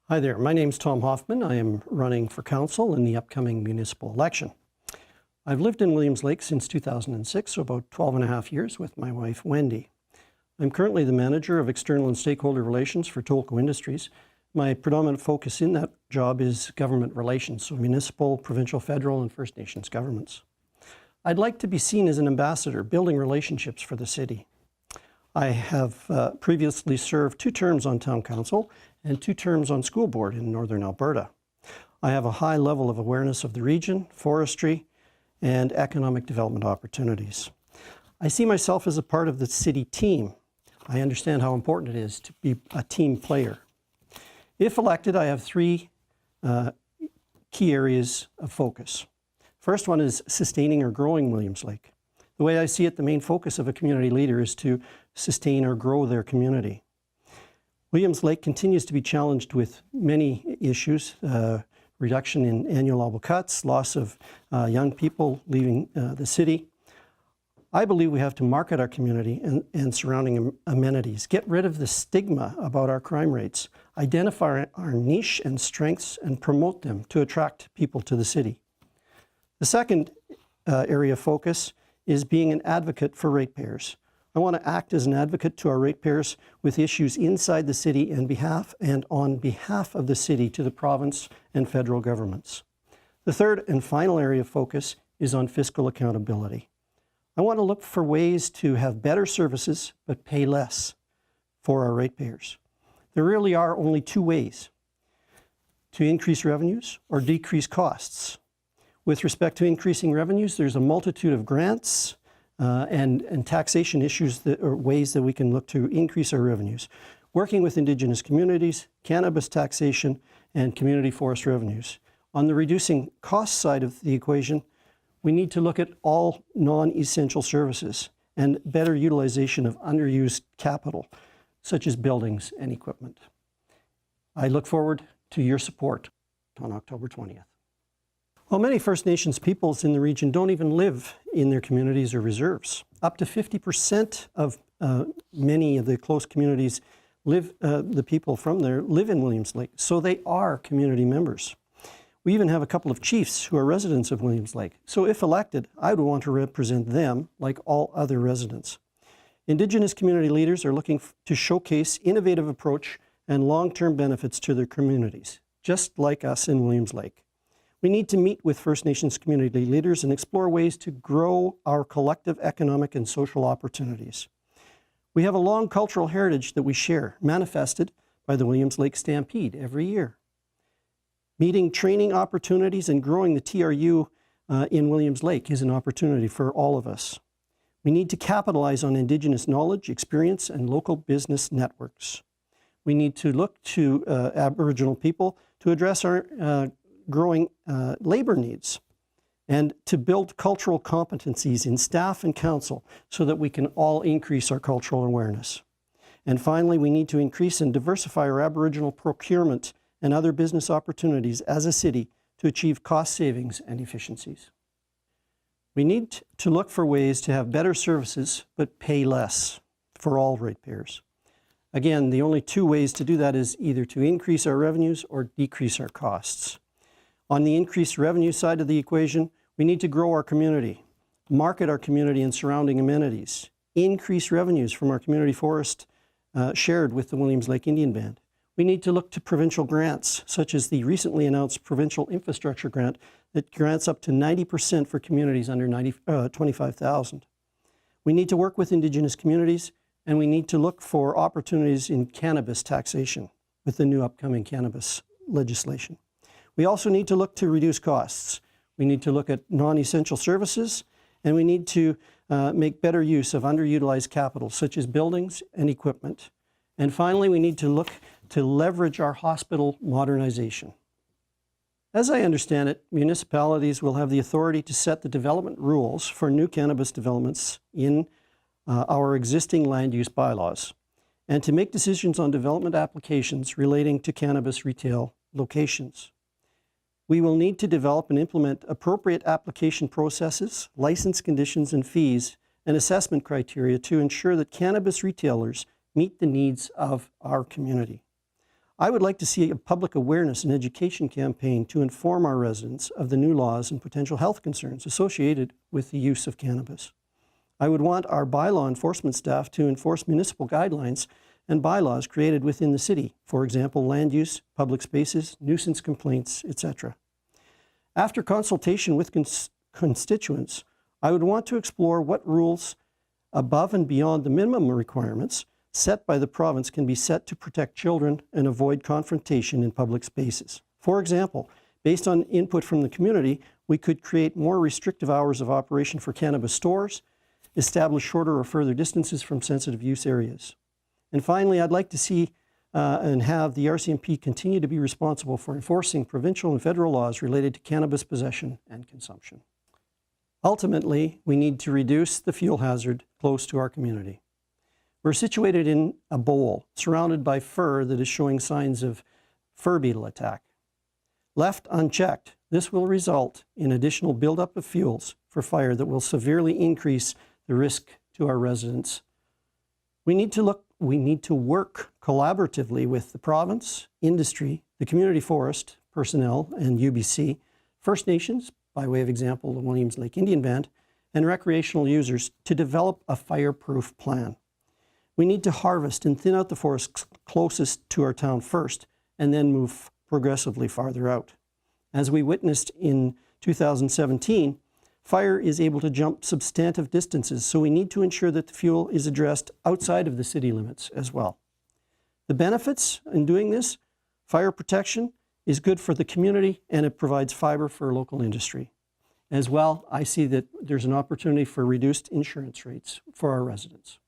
Hi there, my name's Tom Hoffman. I am running for council in the upcoming municipal election. I've lived in Williams Lake since 2006, so about 12 and a half years with my wife, Wendy. I'm currently the manager of external and stakeholder relations for Tolko Industries. My predominant focus in that job is government relations, so municipal, provincial, federal, and First Nations governments. I'd like to be seen as an ambassador, building relationships for the city. I have previously served 2 terms on town council and 2 terms on school board in Northern Alberta. I have a high level of awareness of the region, forestry, and economic development opportunities. I see myself as a part of the city team. I understand how important it is to be a team player. If elected, I have 3 key areas of focus. First one is sustaining or growing Williams Lake. The way I see it, the main focus of a community leader is to sustain or grow their community. Williams Lake continues to be challenged with many issues, reduction in annual allowable cuts, loss of young people leaving the city. I believe we have to market our community and surrounding amenities, get rid of the stigma about our crime rates, identify our niche and strengths and promote them to attract people to the city. The second area of focus is being an advocate for ratepayers. I want to act as an advocate to our ratepayers with issues inside the city and on behalf of the city to the province and federal governments. The third and final area of focus is on fiscal accountability. I want to look for ways to have better services but pay less for our ratepayers. There really are only 2 ways: to increase revenues or decrease costs. With respect to increasing revenues, there's a multitude of grants and taxation issues or ways that we can look to increase our revenues. Working with Indigenous communities, cannabis taxation, and community forest revenues. On the reducing cost side of the equation, we need to look at all non-essential services and better utilization of underused capital, such as buildings and equipment. I look forward to your support on October 20th. Well, many First Nations peoples in the region don't even live in their communities or reserves. Up to 50% of many of the close communities the people from there live in Williams Lake, so they are community members. We even have a couple of chiefs who are residents of Williams Lake. So if elected, I would want to represent them like all other residents. Indigenous community leaders are looking to showcase innovative approach and long-term benefits to their communities, just like us in Williams Lake. We need to meet with First Nations community leaders and explore ways to grow our collective economic and social opportunities. We have a long cultural heritage that we share, manifested by the Williams Lake Stampede every year. Meeting training opportunities and growing the TRU in Williams Lake is an opportunity for all of us. We need to capitalize on Indigenous knowledge, experience, and local business networks. We need to look to Aboriginal people to address our growing labor needs and to build cultural competencies in staff and council so that we can all increase our cultural awareness. And finally, we need to increase and diversify our Aboriginal procurement and other business opportunities as a city to achieve cost savings and efficiencies. We need to look for ways to have better services but pay less for all ratepayers. Again, the only 2 ways to do that is either to increase our revenues or decrease our costs. On the increased revenue side of the equation, we need to grow our community, market our community and surrounding amenities, increase revenues from our community forest shared with the Williams Lake Indian Band. We need to look to provincial grants, such as the recently announced provincial infrastructure grant that grants up to 90% for communities under 25,000. We need to work with Indigenous communities, and we need to look for opportunities in cannabis taxation with the new upcoming cannabis legislation. We also need to look to reduce costs. We need to look at non-essential services, and we need to make better use of underutilized capital, such as buildings and equipment. And finally, we need to look to leverage our hospital modernization. As I understand it, municipalities will have the authority to set the development rules for new cannabis developments in our existing land use bylaws, and to make decisions on development applications relating to cannabis retail locations. We will need to develop and implement appropriate application processes, license conditions and fees, and assessment criteria to ensure that cannabis retailers meet the needs of our community. I would like to see a public awareness and education campaign to inform our residents of the new laws and potential health concerns associated with the use of cannabis. I would want our bylaw enforcement staff to enforce municipal guidelines and bylaws created within the city, for example, land use, public spaces, nuisance complaints, etc. After consultation with constituents, I would want to explore what rules above and beyond the minimum requirements set by the province can be set to protect children and avoid confrontation in public spaces. For example, based on input from the community, we could create more restrictive hours of operation for cannabis stores, establish shorter or further distances from sensitive use areas. And finally, I'd like to see and have the RCMP continue to be responsible for enforcing provincial and federal laws related to cannabis possession and consumption. Ultimately, we need to reduce the fuel hazard close to our community. We're situated in a bowl surrounded by fir that is showing signs of fir beetle attack. Left unchecked, this will result in additional buildup of fuels for fire that will severely increase the risk to our residents. We need to work collaboratively with the province, industry, the community forest, personnel, and UBC, First Nations, by way of example, the Williams Lake Indian Band, and recreational users to develop a fireproof plan. We need to harvest and thin out the forests closest to our town first, and then move progressively farther out. As we witnessed in 2017, fire is able to jump substantive distances, so we need to ensure that the fuel is addressed outside of the city limits as well. The benefits in doing this: fire protection is good for the community, and it provides fiber for local industry. As well, I see that there's an opportunity for reduced insurance rates for our residents.